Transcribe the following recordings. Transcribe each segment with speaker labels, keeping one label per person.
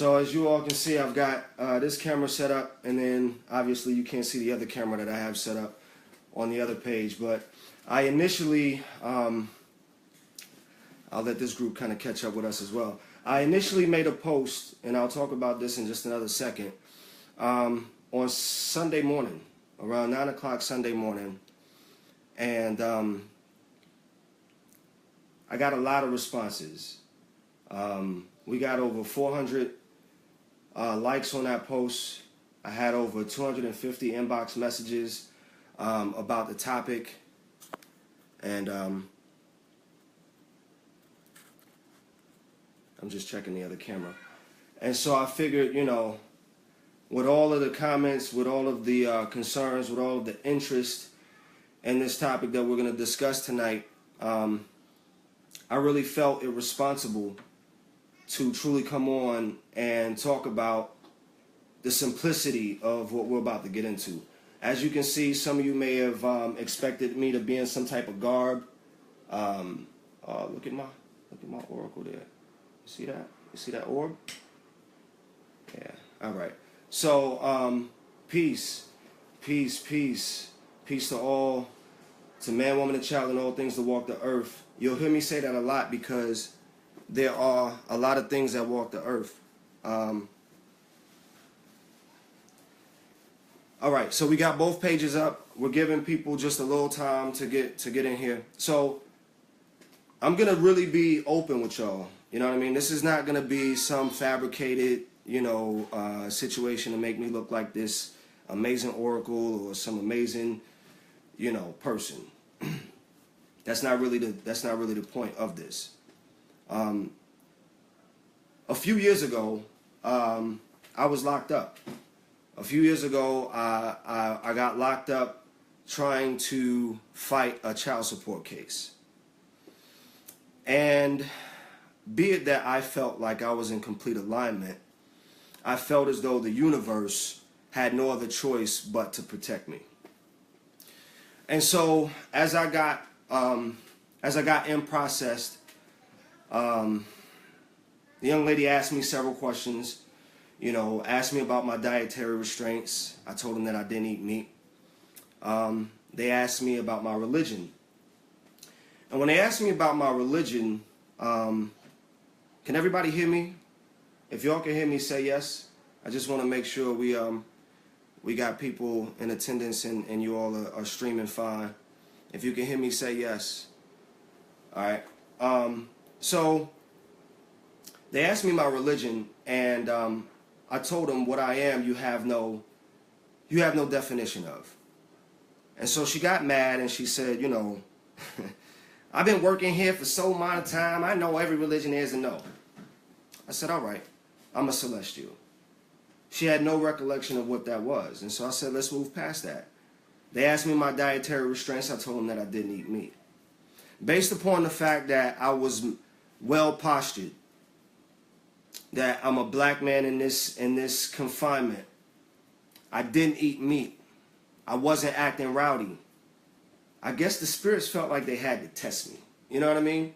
Speaker 1: So as you all can see, I've got this camera set up, and then obviously you can't see the other camera that I have set up on the other page. But I initially, I'll let this group kind of catch up with us as well. I initially made a post, and I'll talk about this in just another second, on Sunday morning, around 9 o'clock Sunday morning. And I got a lot of responses. We got over 400 likes on that post. I had over 250 inbox messages about the topic. And I'm just checking the other camera. And so I figured, you know, with all of the comments, with all of the concerns, with all of the interest in this topic that we're going to discuss tonight, I really felt it responsible to truly come on and talk about the simplicity of what we're about to get into. As you can see, some of you may have expected me to be in some type of garb. Look at my oracle there. You see that? You see that orb? Yeah. All right. So, peace to all, to man, woman, and child, and all things that walk the earth. You'll hear me say that a lot because there are a lot of things that walk the earth. All right, so we got both pages up. We're giving people just a little time to get in here. So I'm gonna really be open with y'all. You know what I mean? This is not gonna be some fabricated, you know, situation to make me look like this amazing oracle or some amazing, you know, person. That's not really the point of this. A few years ago, I was locked up. A few years ago, I got locked up trying to fight a child support case. And be it that I felt like I was in complete alignment, I felt as though the universe had no other choice but to protect me. And so as I got in processed, the young lady asked me several questions, you know, asked me about my dietary restraints. I told them that I didn't eat meat. They asked me about my religion. And when they asked me about my religion, can everybody hear me? If y'all can hear me, say yes. I just want to make sure we got people in attendance and you all are streaming fine. If you can hear me, say yes. All right. So they asked me my religion, and I told them what I am. You have no definition of. And so she got mad and she said, you know, I've been working here for so amount of time. I know every religion there is a no. I said, all right, I'm a celestial. She had no recollection of what that was. And so I said, let's move past that. They asked me my dietary restraints. I told them that I didn't eat meat. Based upon the fact that I was well postured, that I'm a black man in this confinement, I didn't eat meat, I wasn't acting rowdy, I guess the spirits felt like they had to test me. You know what I mean?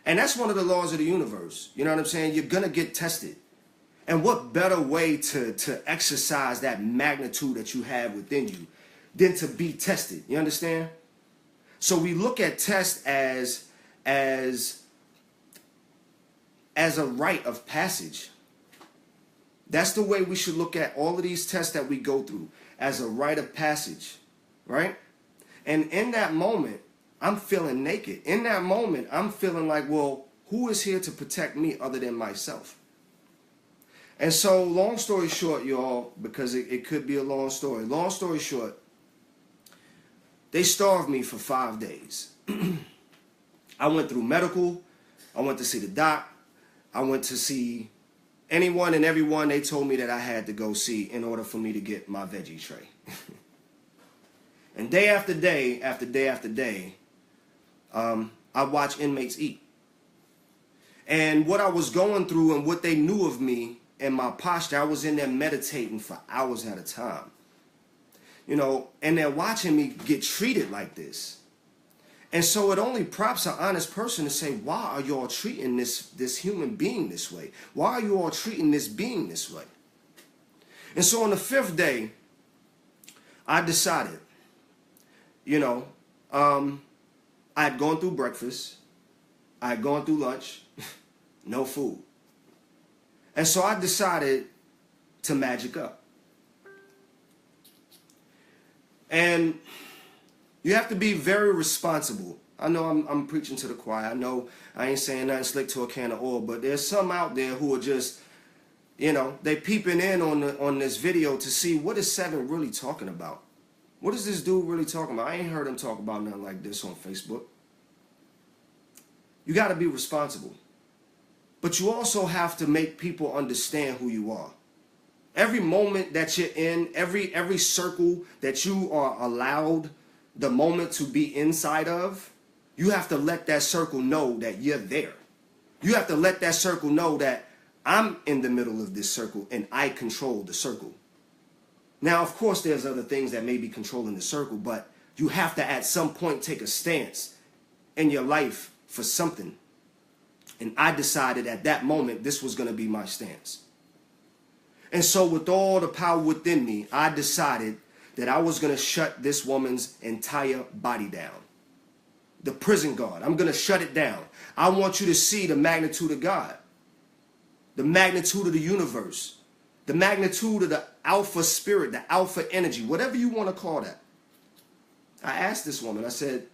Speaker 1: And that's one of the laws of the universe. You know what I'm saying? You're going to get tested. And what better way to exercise that magnitude that you have within you than to be tested? You understand? So we look at tests as a rite of passage. That's the way we should look at all of these tests that we go through, as a rite of passage, right? And in that moment, I'm feeling naked. In that moment, I'm feeling like, well, who is here to protect me other than myself? And so, long story short, y'all, because it could be a long story. Long story short, they starved me for 5 days. I went through medical. I went to see the doc. I went to see anyone and everyone they told me that I had to go see in order for me to get my veggie tray. And day after day, after day after day, I watched inmates eat. And what I was going through and what they knew of me and my posture, I was in there meditating for hours at a time. You know, and they're watching me get treated like this. And so it only prompts an honest person to say, why are you all treating this human being this way? Why are you all treating this being this way? And so on the 5th day, I decided, I had gone through breakfast. I had gone through lunch. No food. And so I decided to magic up. And you have to be very responsible. I know I'm preaching to the choir. I know I ain't saying nothing slick to a can of oil, but there's some out there who are just, they peeping in on this video to see what is Seven really talking about. What is this dude really talking about? I ain't heard him talk about nothing like this on Facebook. You got to be responsible. But you also have to make people understand who you are. Every moment that you're in, every circle that you are allowed the moment to be inside of, you have to let that circle know that you're there. You have to let that circle know that I'm in the middle of this circle and I control the circle. Now, of course, there's other things that may be controlling the circle, but you have to at some point take a stance in your life for something. And I decided at that moment this was going to be my stance. And so with all the power within me, I decided that I was going to shut this woman's entire body down. The prison guard. I'm going to shut it down. I want you to see the magnitude of God. The magnitude of the universe. The magnitude of the alpha spirit, the alpha energy, whatever you want to call that. I asked this woman, I said,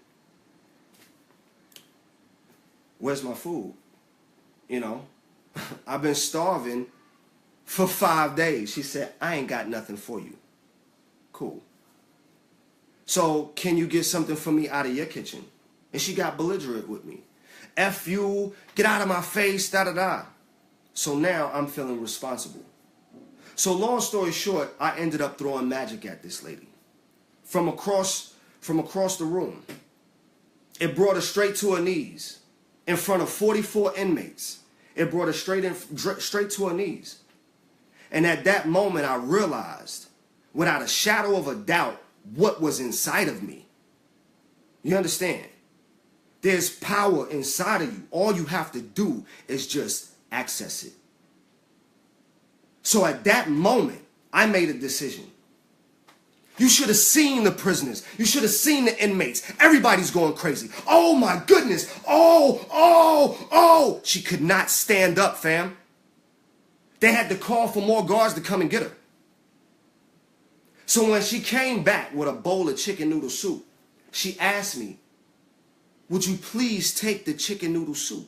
Speaker 1: where's my food? I've been starving for 5 days. She said, I ain't got nothing for you. Cool. So can you get something for me out of your kitchen? And she got belligerent with me. F you, get out of my face, da-da-da. So now I'm feeling responsible. So long story short, I ended up throwing magic at this lady. From across the room. It brought her straight to her knees. In front of 44 inmates. It brought her straight to her knees. And at that moment, I realized, without a shadow of a doubt, what was inside of me. You understand? There's power inside of you. All you have to do is just access it. So at that moment, I made a decision. You should have seen the prisoners. You should have seen the inmates. Everybody's going crazy. Oh my goodness. Oh. She could not stand up, fam. They had to call for more guards to come and get her. So when she came back with a bowl of chicken noodle soup, she asked me, would you please take the chicken noodle soup?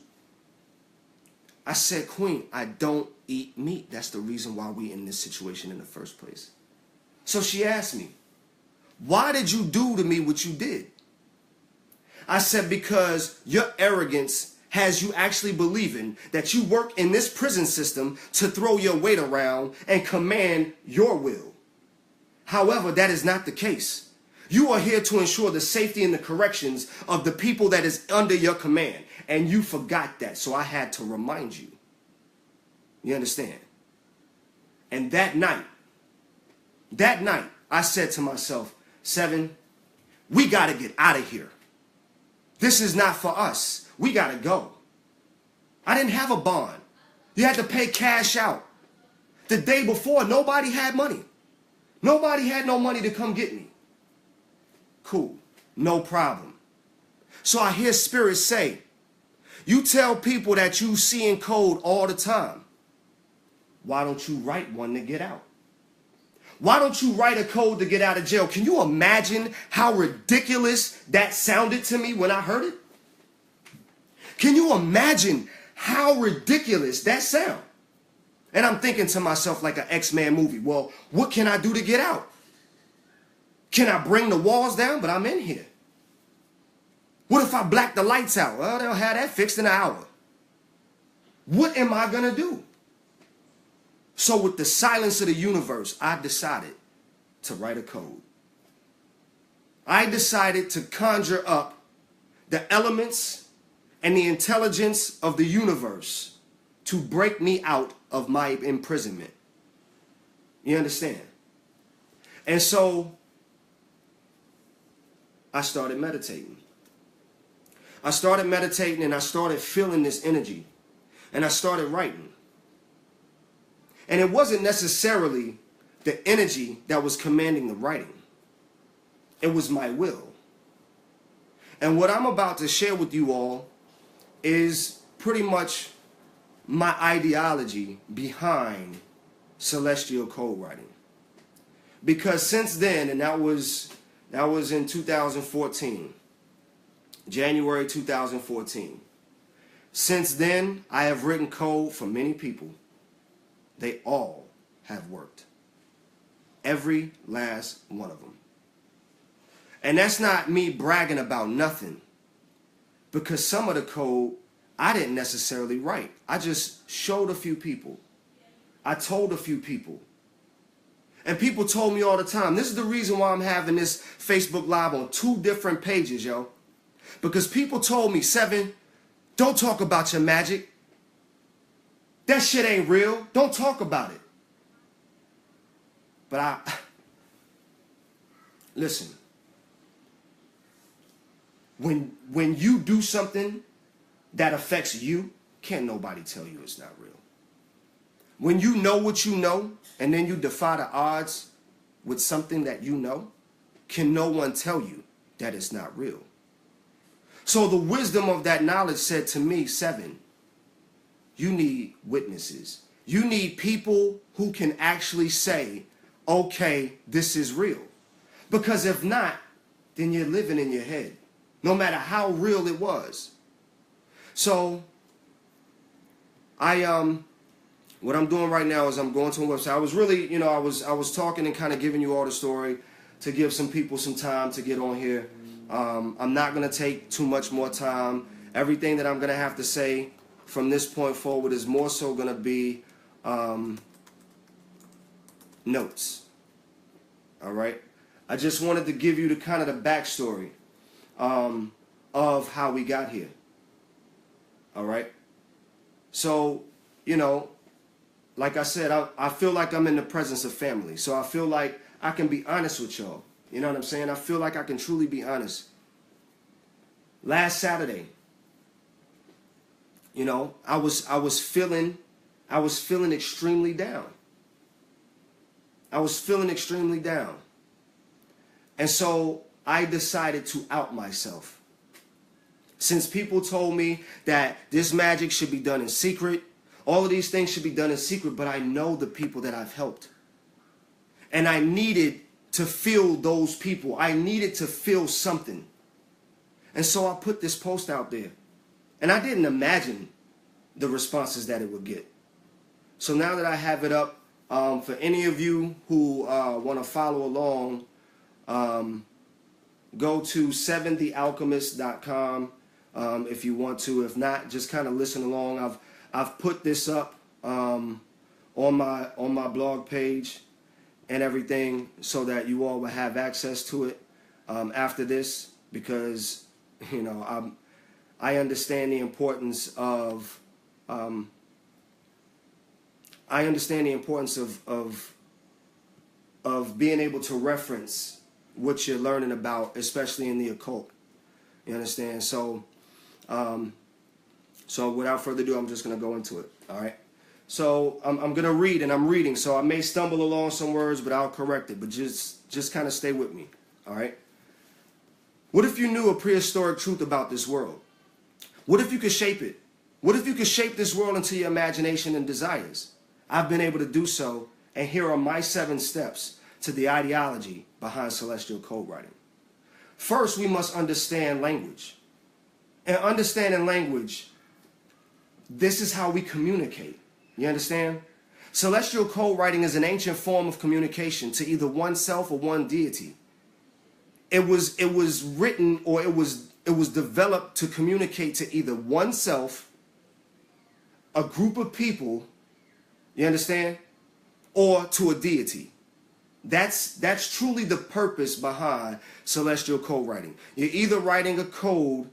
Speaker 1: I said, Queen, I don't eat meat. That's the reason why we're in this situation in the first place. So she asked me, why did you do to me what you did? I said, because your arrogance has you actually believing that you work in this prison system to throw your weight around and command your will. However, that is not the case. You are here to ensure the safety and the corrections of the people that is under your command. And you forgot that, so I had to remind you. You understand? And that night, I said to myself, Seven, we got to get out of here. This is not for us. We got to go. I didn't have a bond. You had to pay cash out. The day before, nobody had money. Nobody had no money to come get me. Cool. No problem. So I hear spirits say, you tell people that you see in code all the time. Why don't you write one to get out? Why don't you write a code to get out of jail? Can you imagine how ridiculous that sounded to me when I heard it? Can you imagine how ridiculous that sound? And I'm thinking to myself like an X-Men movie. Well, what can I do to get out? Can I bring the walls down? But I'm in here. What if I black the lights out? Well, they'll have that fixed in an hour. What am I going to do? So with the silence of the universe, I decided to write a code. I decided to conjure up the elements and the intelligence of the universe to break me out of my imprisonment. You understand? And so I started meditating. I started meditating and I started feeling this energy. And I started writing. And it wasn't necessarily the energy that was commanding the writing. It was my will. And what I'm about to share with you all is pretty much my ideology behind celestial code writing. Because since then, and that was in 2014, January 2014. Since then, I have written code for many people. They all have worked. Every last one of them. And that's not me bragging about nothing. Because some of the code I didn't necessarily write. I just showed a few people. I told a few people. And people told me all the time. This is the reason why I'm having this Facebook Live on 2 different pages, yo. Because people told me, Seven, don't talk about your magic. That shit ain't real. Don't talk about it. But listen. When you do something that affects you, can't nobody tell you it's not real. When you know what you know, and then you defy the odds with something that you know, can no one tell you that it's not real? So the wisdom of that knowledge said to me, Seven, you need witnesses. You need people who can actually say, okay, this is real. Because if not, then you're living in your head, no matter how real it was. So what I'm doing right now is I'm going to a website. I was really, I was talking and kind of giving you all the story to give some people some time to get on here. I'm not going to take too much more time. Everything that I'm going to have to say from this point forward is more so going to be notes. All right? I just wanted to give you the kind of the backstory of how we got here. All right? So, like I said, I feel like I'm in the presence of family. So I feel like I can be honest with y'all. You know what I'm saying? I feel like I can truly be honest. Last Saturday, I was feeling extremely down. I was feeling extremely down. And so I decided to out myself. Since people told me that this magic should be done in secret, all of these things should be done in secret, but I know the people that I've helped. And I needed to feel those people. I needed to feel something. And so I put this post out there. And I didn't imagine the responses that it would get. So now that I have it up, for any of you who want to follow along, go to 7thealchemist.com if you want to. If not, just kind of listen along. I've put this up on my blog page and everything so that you all will have access to it after this, because I understand the importance of being able to reference what you're learning about, especially in the occult. You understand? So without further ado, I'm just going to go into it. All right. So I'm going to read, and I'm reading. So I may stumble along some words, but I'll correct it. But just kind of stay with me. All right. What if you knew a prehistoric truth about this world? What if you could shape it? What if you could shape this world into your imagination and desires? I've been able to do so, and here are my 7 steps to the ideology behind celestial code writing. First, we must understand language. And understanding language, this is how we communicate. You understand? Celestial code writing is an ancient form of communication to either oneself or one deity. It was written, or it was developed to communicate to either oneself, a group of people, you understand, or to a deity. That's truly the purpose behind celestial code writing. You're either writing a code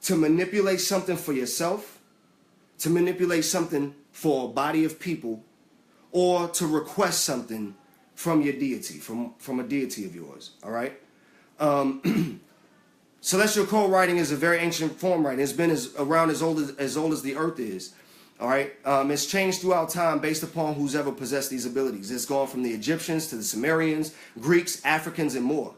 Speaker 1: to manipulate something for yourself, to manipulate something for a body of people, or to request something from your deity, from a deity of yours. All right. Celestial code writing is a very ancient form writing. It's been around as old as the earth is. All right. It's changed throughout time based upon who's ever possessed these abilities. It's gone from the Egyptians to the Sumerians, Greeks, Africans, and more.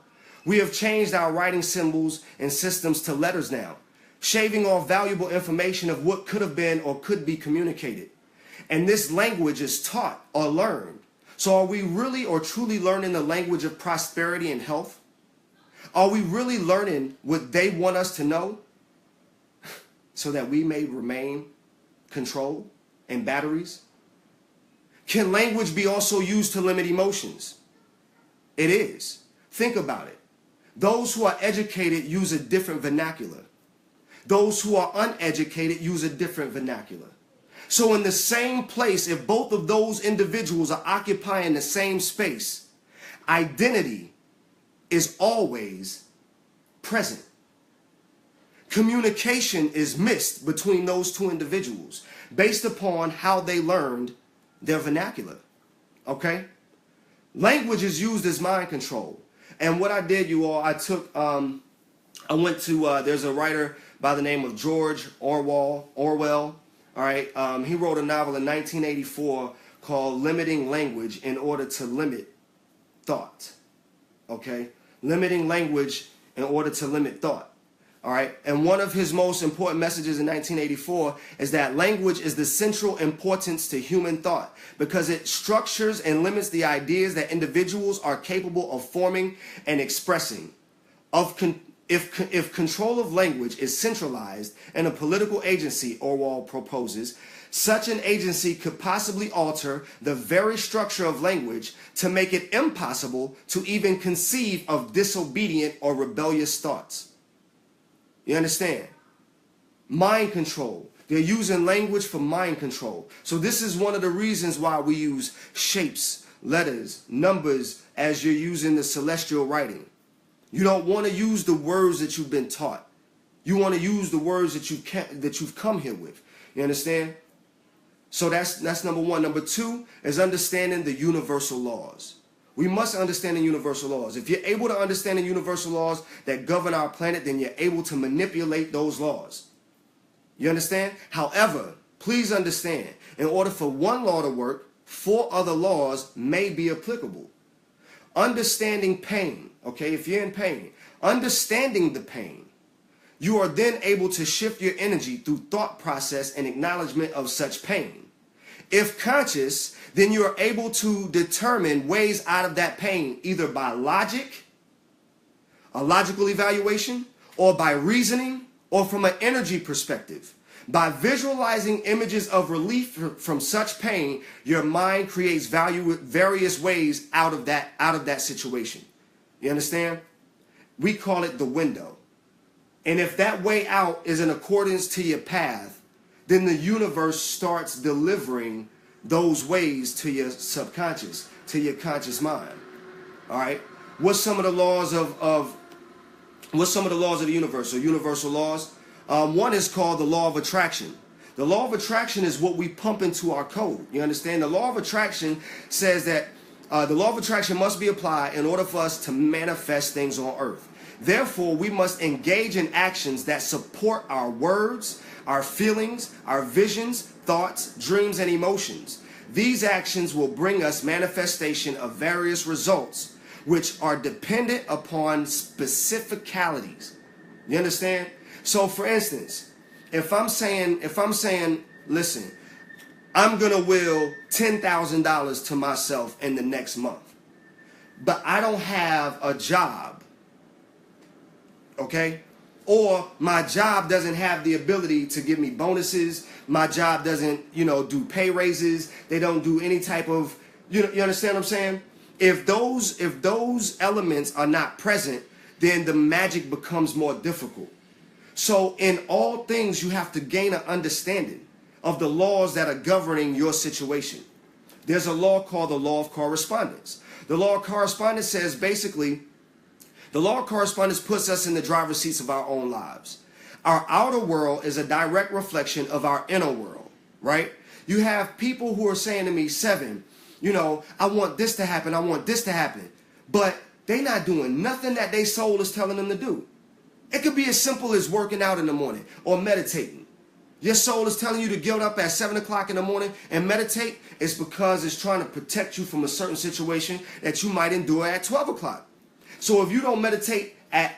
Speaker 1: We have changed our writing symbols and systems to letters now, shaving off valuable information of what could have been or could be communicated. And this language is taught or learned. So are we really or truly learning the language of prosperity and health? Are we really learning what they want us to know so that we may remain controlled and batteries? Can language be also used to limit emotions? It is. Think about it. Those who are educated use a different vernacular. Those who are uneducated use a different vernacular. So in the same place, if both of those individuals are occupying the same space, identity is always present. Communication is missed between those two individuals based upon how they learned their vernacular. Okay? Language is used as mind control. And what I did, you all, I went to, there's a writer by the name of George Orwell. All right, he wrote a novel in 1984 called Limiting Language in Order to Limit Thought. Okay, limiting language in order to limit thought. All right, and one of his most important messages in 1984 is that language is the central importance to human thought because it structures and limits the ideas that individuals are capable of forming and expressing. If control of language is centralized in a political agency, Orwell proposes, such an agency could possibly alter the very structure of language to make it impossible to even conceive of disobedient or rebellious thoughts. You understand? Mind control. They're using language for mind control. So this is one of the reasons why we use shapes, letters, numbers as you're using the celestial writing. You don't want to use the words that you've been taught. You want to use the words that you've come here with. You understand? So that's number one. Number two is understanding the universal laws. We must understand the universal laws. If you're able to understand the universal laws that govern our planet, then you're able to manipulate those laws. You understand? However, please understand, in order for one law to work, 4 other laws may be applicable. Understanding pain, okay, if you're in pain, understanding the pain, you are then able to shift your energy through thought process and acknowledgement of such pain. If conscious, then you are able to determine ways out of that pain, either by logic, a logical evaluation, or by reasoning, or from an energy perspective. By visualizing images of relief from such pain, your mind creates various ways out of that situation. You understand? We call it the window. And if that way out is in accordance to your path, then the universe starts delivering those ways to your subconscious, to your conscious mind. All right? What's some of the laws what's some of the laws of the universe, or universal laws? One is called the law of attraction. The law of attraction is what we pump into our code. You understand? The law of attraction says that the law of attraction must be applied in order for us to manifest things on earth. Therefore, we must engage in actions that support our words, our feelings, our visions, thoughts, dreams, and emotions. These actions will bring us manifestation of various results, which are dependent upon specificalities. You understand? So for instance, if I'm saying, listen, I'm going to will $10,000 to myself in the next month, but I don't have a job, okay? Or my job doesn't have the ability to give me bonuses. My job doesn't, do pay raises. They don't do any type of, you understand what I'm saying? If those elements are not present, then the magic becomes more difficult. So in all things, you have to gain an understanding of the laws that are governing your situation. There's a law called the law of correspondence. The law of correspondence says basically, the law of correspondence puts us in the driver's seats of our own lives. Our outer world is a direct reflection of our inner world, right? You have people who are saying to me, Seven, I want this to happen, I want this to happen. But they're not doing nothing that their soul is telling them to do. It could be as simple as working out in the morning or meditating. Your soul is telling you to get up at 7 o'clock in the morning and meditate. It's because it's trying to protect you from a certain situation that you might endure at 12 o'clock. So if you don't meditate at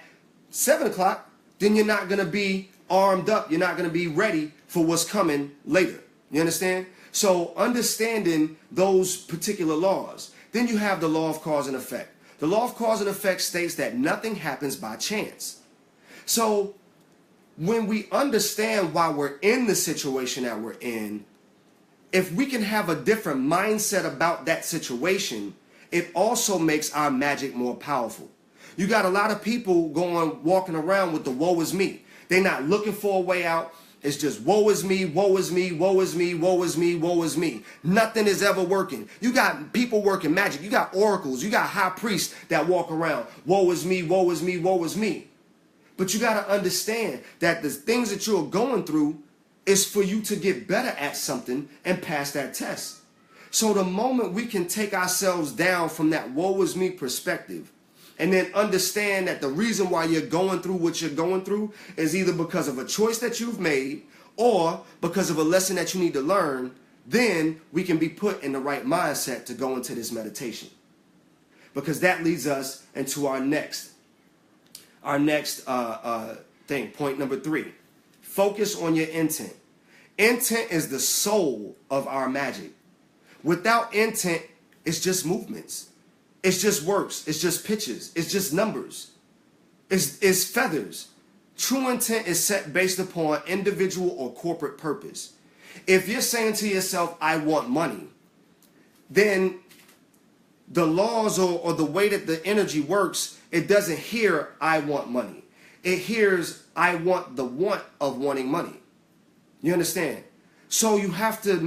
Speaker 1: 7 o'clock, then you're not going to be armed up. You're not going to be ready for what's coming later. You understand? So understanding those particular laws. Then you have the law of cause and effect. The law of cause and effect states that nothing happens by chance. So when we understand why we're in the situation that we're in, if we can have a different mindset about that situation, it also makes our magic more powerful. You got a lot of people walking around with the woe is me. They're not looking for a way out. It's just woe is me, woe is me, woe is me, woe is me, woe is me. Nothing is ever working. You got people working magic. You got oracles. You got high priests that walk around. Woe is me, woe is me, woe is me. But you got to understand that the things that you're going through is for you to get better at something and pass that test. So the moment we can take ourselves down from that woe is me perspective and then understand that the reason why you're going through what you're going through is either because of a choice that you've made or because of a lesson that you need to learn, then we can be put in the right mindset to go into this meditation. Because that leads us into our next thing, point number 3. Focus on your intent. Intent is the soul of our magic. Without intent, it's just movements. It's just works. It's just pitches. It's just numbers. It's feathers. True intent is set based upon individual or corporate purpose. If you're saying to yourself, I want money, then the laws or the way that the energy works, it doesn't hear I want money. It hears I want the want of wanting money. You understand? So you have to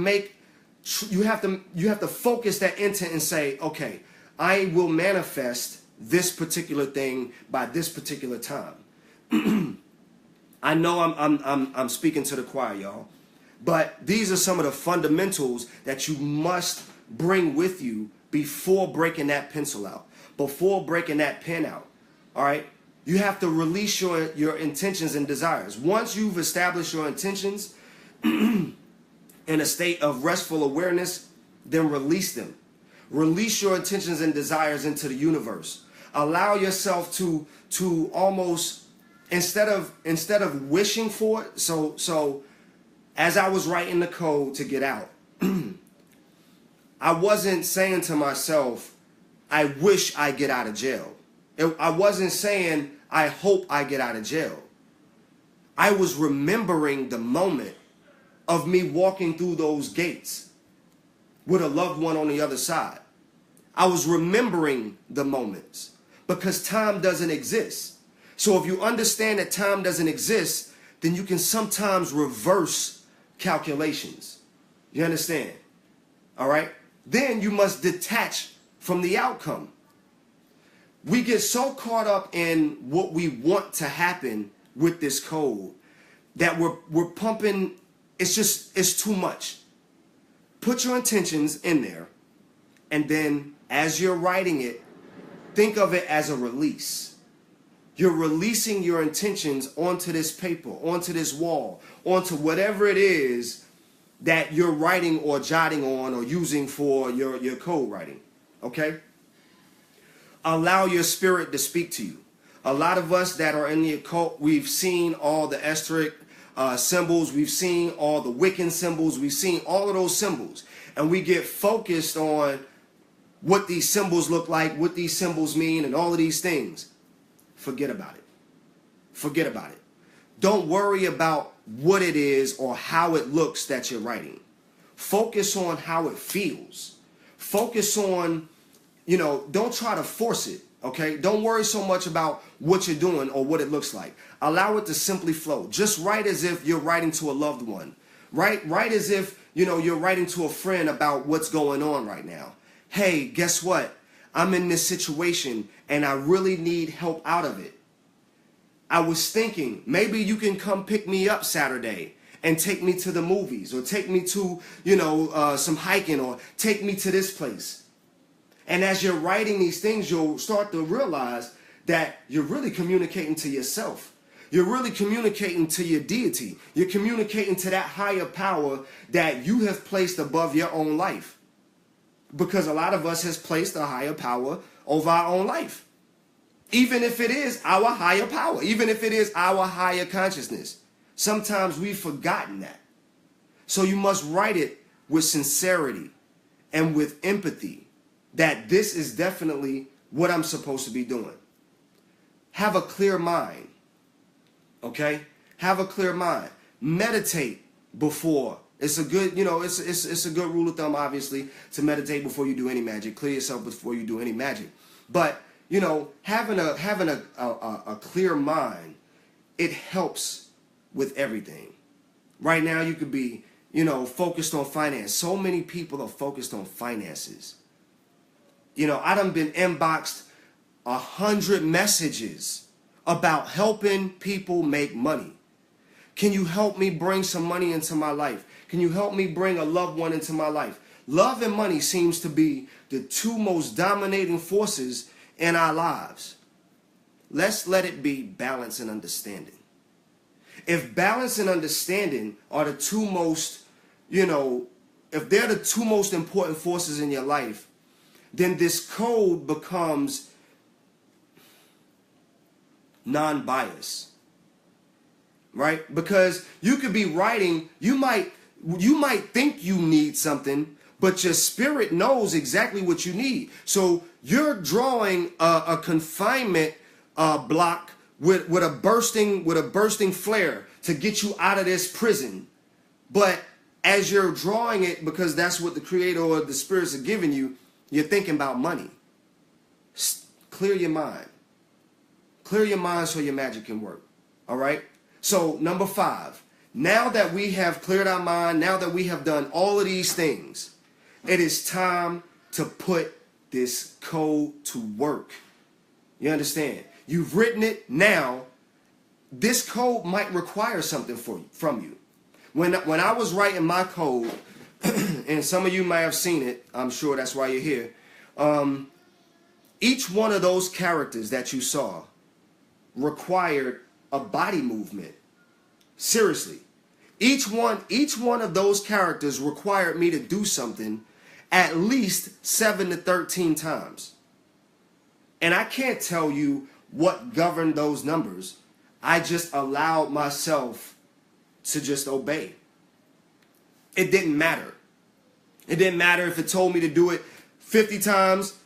Speaker 1: focus that intent and say, okay, I will manifest this particular thing by this particular time. I know I'm speaking to the choir, y'all, but these are some of the fundamentals that you must bring with you before breaking that pencil out, before breaking that pen out. All right? You have to release your intentions and desires. Once you've established your intentions in a state of restful awareness, then release them. Release your intentions and desires into the universe. Allow yourself to almost, instead of wishing for it. So as I was writing the code to get out, I wasn't saying to myself, I wish I get out of jail. I wasn't saying, I hope I get out of jail. I was remembering the moment of me walking through those gates with a loved one on the other side. I was remembering the moments because time doesn't exist. So if you understand that time doesn't exist, then you can sometimes reverse calculations. You understand? All right? Then you must detach from the outcome. We get so caught up in what we want to happen with this code that we're pumping. It's too much. Put your intentions in there, and then as you're writing it, think of it as a release. You're releasing your intentions onto this paper, onto this wall, onto whatever it is that you're writing or jotting on or using for your code writing. Okay? Allow your spirit to speak to you. A lot of us that are in the occult, we've seen all the esoteric symbols. We've seen all the Wiccan symbols. We've seen all of those symbols. And we get focused on what these symbols look like, what these symbols mean, and all of these things. Forget about it. Forget about it. Don't worry about what it is or how it looks that you're writing. Focus on how it feels. Focus on, don't try to force it, okay? Don't worry so much about what you're doing or what it looks like. Allow it to simply flow. Just write as if you're writing to a loved one. Write as if, you're writing to a friend about what's going on right now. Hey, guess what? I'm in this situation and I really need help out of it. I was thinking maybe you can come pick me up Saturday and take me to the movies or take me to, some hiking or take me to this place. And as you're writing these things, you'll start to realize that you're really communicating to yourself. you're really communicating to your deity. You're communicating to that higher power that you have placed above your own life. Because a lot of us has placed a higher power over our own life. Even if it is our higher power, even if it is our higher consciousness. Sometimes we've forgotten that. So you must write it with sincerity and with empathy that this is definitely what I'm supposed to be doing. Have a clear mind. Okay? Have a clear mind. Meditate before. It's a good, it's a good rule of thumb, obviously, to meditate before you do any magic. Clear yourself before you do any magic. But, having a clear mind, it helps with everything. Right now, you could be, focused on finance. So many people are focused on finances. I done been inboxed 100 messages about helping people make money. Can you help me bring some money into my life? Can you help me bring a loved one into my life? Love and money seems to be the two most dominating forces in our lives. Let's let it be balance and understanding. If balance and understanding are the two most, if they're the two most important forces in your life, then this code becomes non-biased, right? Because you could be writing, you might think you need something, but your spirit knows exactly what you need. So you're drawing a confinement block with a bursting flare to get you out of this prison. But as you're drawing it, because that's what the creator or the spirits are giving you, you're thinking about money. Clear your mind. Clear your mind so your magic can work. All right? So, number 5. Now that we have cleared our mind, now that we have done all of these things, it is time to put this code to work. You understand? You've written it. Now, this code might require something from you. When I was writing my code, and some of you might have seen it, I'm sure that's why you're here. Each one of those characters that you saw required a body movement. Seriously. Each one of those characters required me to do something at least 7 to 13 times. And I can't tell you what governed those numbers. I just allowed myself to just obey. It didn't matter. It didn't matter if it told me to do it 50 times.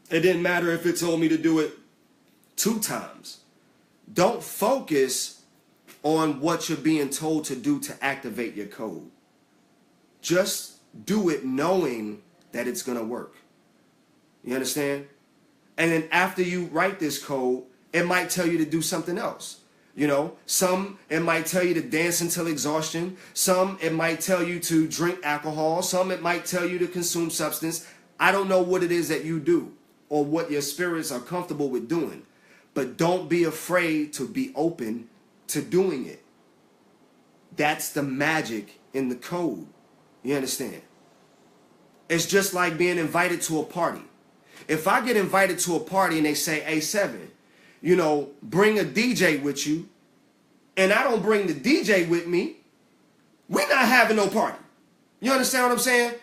Speaker 1: It didn't matter if it told me to do it 2 times. Don't focus on what you're being told to do to activate your code. Just do it knowing that it's going to work. You understand? And then after you write this code, it might tell you to do something else. Some it might tell you to dance until exhaustion. Some it might tell you to drink alcohol. Some it might tell you to consume substance. I don't know what it is that you do or what your spirits are comfortable with doing. But don't be afraid to be open to doing it. That's the magic in the code. You understand? It's just like being invited to a party. If I get invited to a party and they say, hey, 7, bring a DJ with you, and I don't bring the DJ with me, we're not having no party. You understand what I'm saying?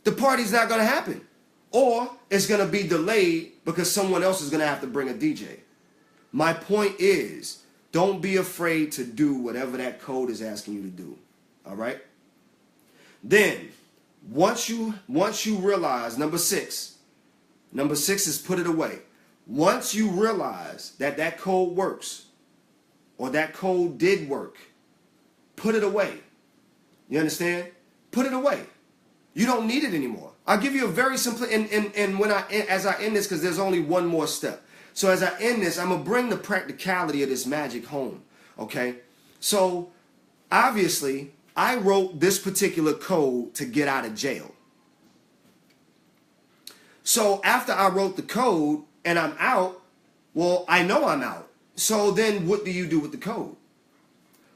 Speaker 1: The party's not going to happen. Or it's going to be delayed because someone else is going to have to bring a DJ. My point is, don't be afraid to do whatever that code is asking you to do. All right? Then, once you realize, number 6 is put it away. Once you realize that code works, or that code did work, put it away. You understand? Put it away. You don't need it anymore. I'll give you a very simple, and as I end this, because there's only one more step. So as I end this, I'm going to bring the practicality of this magic home. Okay? So, obviously, I wrote this particular code to get out of jail. So after I wrote the code and I'm out, well, I know I'm out. So then what do you do with the code?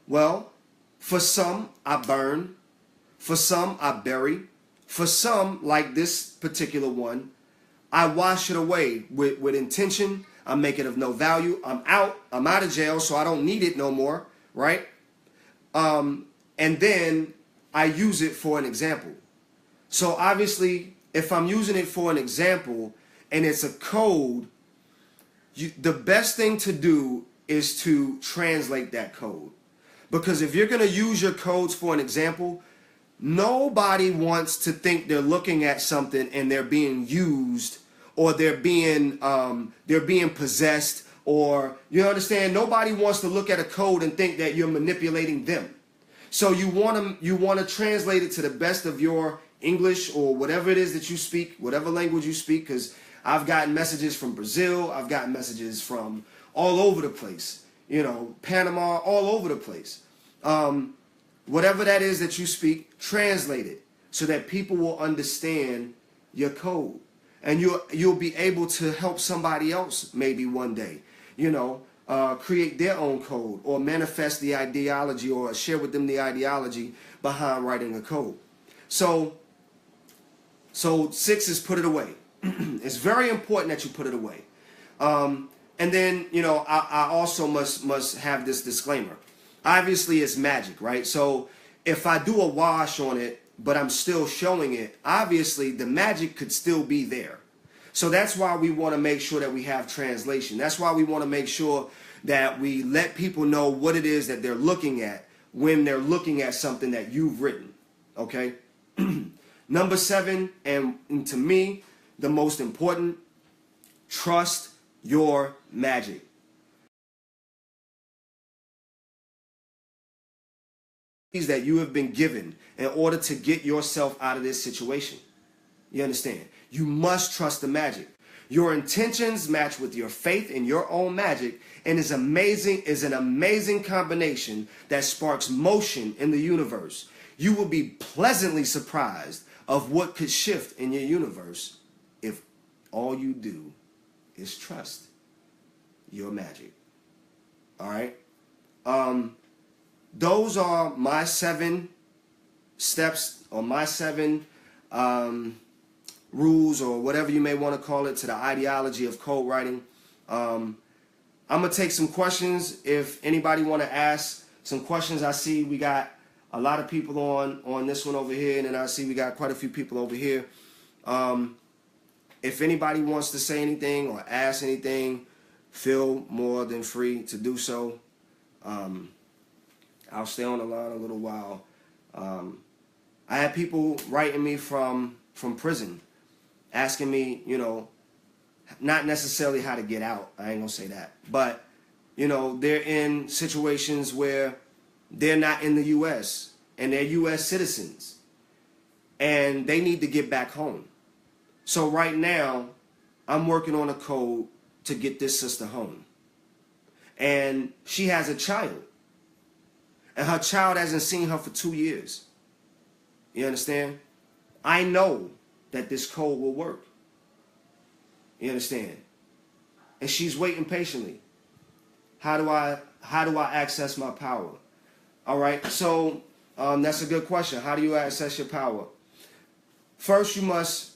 Speaker 1: Well, for some, I burn. For some, I bury. For some, like this particular one, I wash it away with intention. I make it of no value. I'm out of jail, so I don't need it no more, right? And then I use it for an example. So obviously, if I'm using it for an example and it's a code, the best thing to do is to translate that code. Because if you're going to use your codes for an example, nobody wants to think they're looking at something and they're being used, or they're being possessed, or, you understand, nobody wants to look at a code and think that you're manipulating them. So you want to translate it to the best of your English or whatever it is that you speak, whatever language you speak, because I've gotten messages from Brazil, I've gotten messages from all over the place, you know, Panama, all over the place. Whatever that is that you speak, translate it so that people will understand your code. And you'll be able to help somebody else maybe one day, you know, create their own code or manifest the ideology or share with them the ideology behind writing a code. So 6 is put it away. It's very important that you put it away. And then, you know, I also must have this disclaimer. Obviously, it's magic, right? So if I do a wash on it, but I'm still showing it, obviously the magic could still be there. So that's why we want to make sure that we have translation. That's why we want to make sure that we let people know what it is that they're looking at when they're looking at something that you've written, okay? Number 7, and to me, the most important, trust your magic. That you have been given in order to get yourself out of this situation. You understand? You must trust the magic. Your intentions match with your faith in your own magic, and is an amazing combination that sparks motion in the universe. You will be pleasantly surprised of what could shift in your universe if all you do is trust your magic. All right? Those are my 7 steps, or my 7 rules, or whatever you may want to call it, to the ideology of code writing. I'm going to take some questions. If anybody want to ask some questions, I see we got a lot of people on this one over here, and then I see we got quite a few people over here. If anybody wants to say anything or ask anything, feel more than free to do so. I'll stay on the line a little while. I had people writing me from prison, asking me, you know, not necessarily how to get out. I ain't gonna say that. But, you know, they're in situations where they're not in the U.S. and they're U.S. citizens, and they need to get back home. So right now, I'm working on a code to get this sister home. And she has a child. And her child hasn't seen her for 2 years. You understand? I know that this code will work. You understand? And she's waiting patiently. How do I access my power? All right, so that's a good question. How do you access your power? First, you must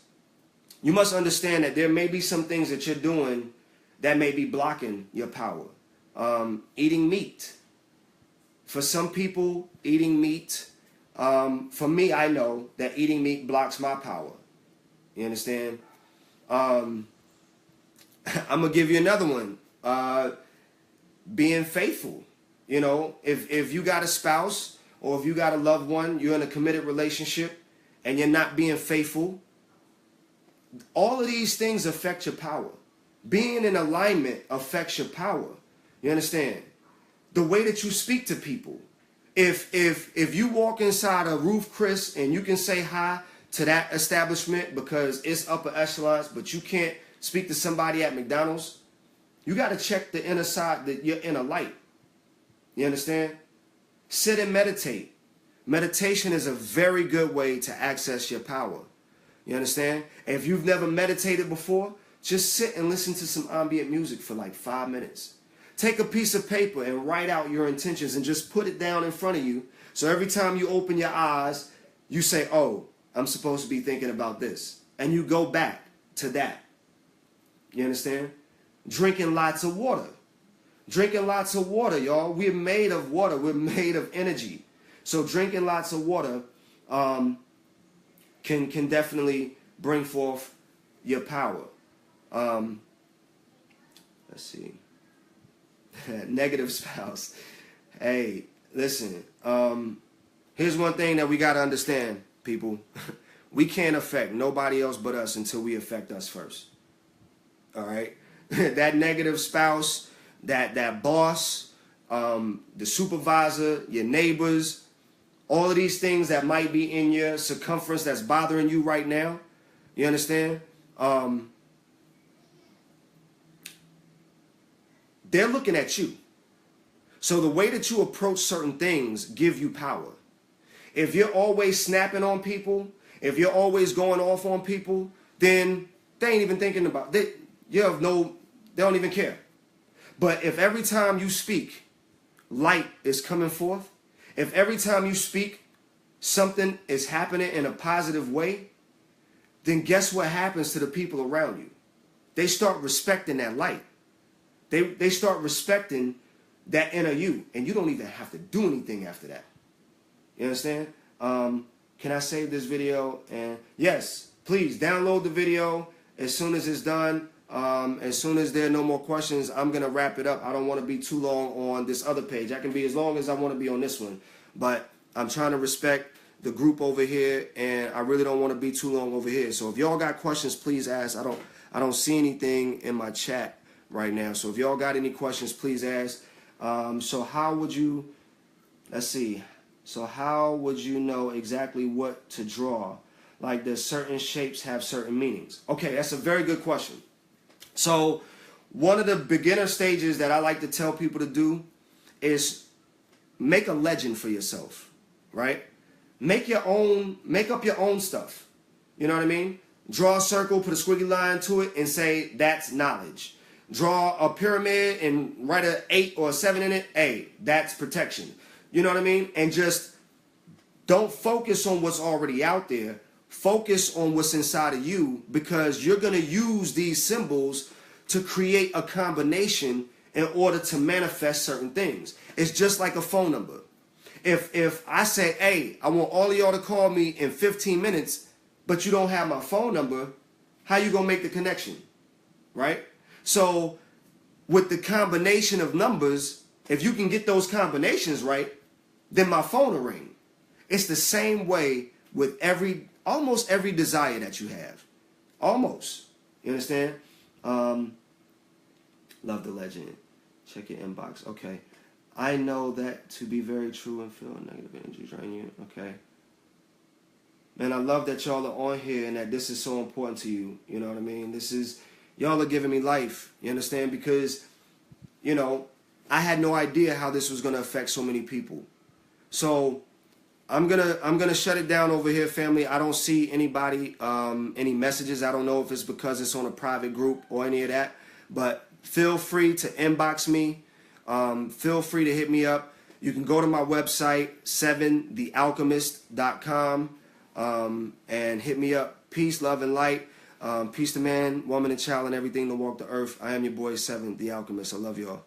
Speaker 1: understand that there may be some things that you're doing that may be blocking your power. Eating meat. For some people, eating meat, for me, I know that eating meat blocks my power. You understand? I'm going to give you another one. Being faithful. You know, if you got a spouse or if you got a loved one, you're in a committed relationship and you're not being faithful, all of these things affect your power. Being in alignment affects your power. You understand? The way that you speak to people. If you walk inside a Roof Chris and you can say hi to that establishment because it's upper echelons, but you can't speak to somebody at McDonald's, you got to check the inner side, your inner light. You understand? Sit and meditate. Meditation is a very good way to access your power. You understand? And if you've never meditated before, just sit and listen to some ambient music for like 5 minutes. Take a piece of paper and write out your intentions and just put it down in front of you. So every time you open your eyes, you say, oh, I'm supposed to be thinking about this. And you go back to that. You understand? Drinking lots of water. Drinking lots of water, y'all. We're made of water. We're made of energy. So drinking lots of water can definitely bring forth your power. Let's see. Negative spouse. Hey, listen. Here's one thing that we got to understand, people. We can't affect nobody else but us until we affect us first. All right? That negative spouse, that boss, the supervisor, your neighbors, all of these things that might be in your circumference that's bothering you right now. You understand? They're looking at you. So the way that you approach certain things give you power. If you're always snapping on people, if you're always going off on people, then they ain't even thinking about it. They don't even care. But if every time you speak, light is coming forth, if every time you speak, something is happening in a positive way, then guess what happens to the people around you? They start respecting that light. They start respecting that inner you, and you don't even have to do anything after that. You understand? Can I save this video? And yes, please download the video as soon as it's done. As soon as there are no more questions, I'm going to wrap it up. I don't want to be too long on this other page. I can be as long as I want to be on this one. But I'm trying to respect the group over here, and I really don't want to be too long over here. So if y'all got questions, please ask. I don't see anything in my chat right now. So if y'all got any questions, please ask. So how would you, let's see. So how would you know exactly what to draw? Like, does certain shapes have certain meanings? Okay, that's a very good question. So one of the beginner stages that I like to tell people to do is make a legend for yourself, right? Make up your own stuff. You know what I mean? Draw a circle, put a squiggly line to it, and say, that's knowledge. Draw a pyramid and write an 8 or a 7 in it. Hey, that's protection. You know what I mean? And just don't focus on what's already out there. Focus on what's inside of you, because you're going to use these symbols to create a combination in order to manifest certain things. It's just like a phone number. If I say, hey, I want all of y'all to call me in 15 minutes, but you don't have my phone number, how you going to make the connection? Right? So with the combination of numbers, if you can get those combinations right, then my phone will ring. It's the same way with almost every desire that you have. Almost. You understand? Love the legend. Check your inbox. Okay. I know that to be very true and feel negative energy drain you. Okay. Man, I love that y'all are on here and that this is so important to you. You know what I mean? Y'all are giving me life. You understand? Because, you know, I had no idea how this was going to affect so many people. So I'm gonna shut it down over here, family. I don't see anybody, any messages. I don't know if it's because it's on a private group or any of that. But feel free to inbox me. Feel free to hit me up. You can go to my website, 7thealchemist.com, and hit me up. Peace, love, and light. Peace to man, woman, and child, and everything to walk the earth. I am your boy, 7 the Alchemist. I love y'all.